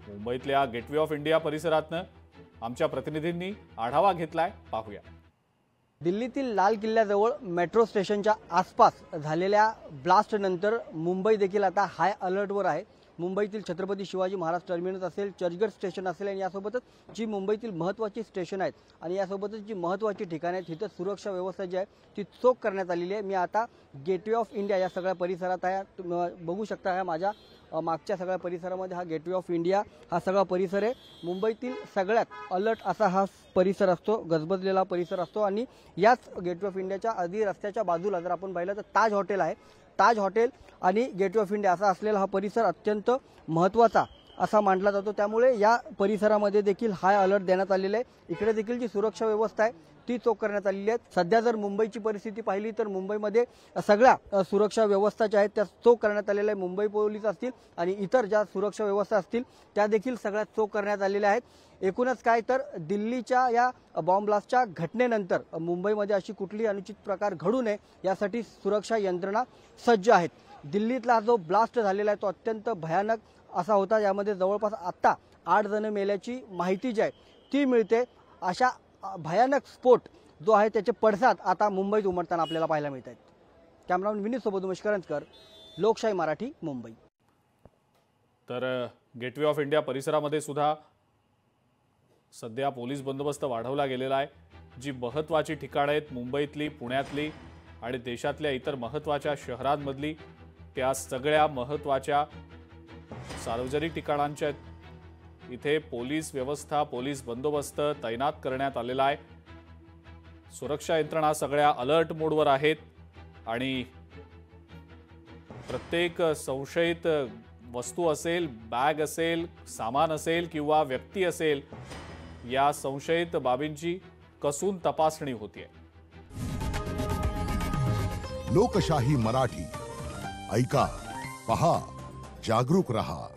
मुंबईतल्या gateway of India परिसरातनं आमच्या प्रतिनिधींनी आढावा घेतलाय, पाहूया। दिल्लीतील लाल किल्ल्याजवळ मेट्रो स्टेशनच्या आसपास झालेल्या ब्लास्ट नंतर मुंबई देखील आता हाय अलर्टवर आहे। मुंबईतील छत्रपती शिवाजी महाराज टर्मिनस असेल, चर्चगेट स्टेशन असेल आणि यासोबतच जी मुंबईतील महत्त्वाची स्टेशन आहेत आणि यासोबतच जी महत्त्वाची ठिकाणे आहेत तिथे सुरक्षा व्यवस्था जी आहे ती चोख करण्यात आलेली आहे। मी आता गेटवे ऑफ इंडिया या सगळ्या परिसरात आहे। बघू शकता हा माझ्या मागच्या सगळ्या परिसरामध्ये हा गेटवे ऑफ इंडिया हा सगळा परिसर आहे। मुंबईतील सगळ्यात अलर्ट असा हा परिसर असतो, गजबजलेला परिसर असतो आणि याच गेटवे ऑफ इंडियाच्या आधी रस्त्याच्या बाजूला जर आपण पाहिलं तर ताज हॉटेल आहे। ताज हॉटेल आणि गेटवे ऑफ इंडिया असा असलेला हा परिसर अत्यंत महत्त्वाचा असा मानला जातो, त्यामुळे या परिसरामध्ये देखील हाय अलर्ट देण्यात आलेला आहे। इकडे देखील जी सुरक्षा व्यवस्था आहे ती चोख करण्यात आलेली आहे। सध्या जर मुंबईची परिस्थिती पाहिली तर मुंबईमध्ये सगळ्या सुरक्षा व्यवस्था ज्या आहेत त्या चोख करण्यात आलेल्या आहे। मुंबई पोलीस असतील आणि इतर ज्या सुरक्षा व्यवस्था असतील त्या देखील सगळ्यात चोख करण्यात आलेल्या आहेत। एकूणच काय तर दिल्लीच्या या बॉम्ब ब्लास्टच्या घटनेनंतर मुंबईमध्ये अशी कुठलीही अनुचित प्रकार घडू नये यासाठी सुरक्षा यंत्रणा सज्ज आहेत। दिल्लीतला जो ब्लास्ट झालेला आहे तो अत्यंत भयानक असा होता। यामध्ये जवळपास आता 8 जण मेल्याची माहिती जी आहे ती मिळते। अशा भयानक स्फोट जो आहे त्याचे पडसाद आता मुंबईत उमटताना आपल्याला पाहायला मिळत आहेत। कॅमेरामॅन विनीत सोबत उमेश करंजकर, लोकशाही मराठी, मुंबई। तर गेटवे ऑफ इंडिया परिसरामध्ये सुद्धा सध्या पोलीस बंदोबस्त वाढवला गेलेला आहे। जी महत्त्वाची ठिकाणं आहेत मुंबईतली, पुण्यातली आणि देशातल्या इतर महत्त्वाच्या शहरांमधली, त्या सगळ्या महत्त्वाच्या सार्वजनिक ठिकाणांच्या इथे पोलीस व्यवस्था, पोलीस बंदोबस्त तैनात करण्यात आलेला आहे। सुरक्षा यंत्रणा सगळ्या अलर्ट मोडवर आहेत आणि प्रत्येक संशयित वस्तू असेल, बॅग असेल, सामान असेल किंवा व्यक्ती असेल, या संशयित बाबींची कसून तपासणी होतीये। लोकशाही मराठी, ऐका, पहा, जागरूक रहा।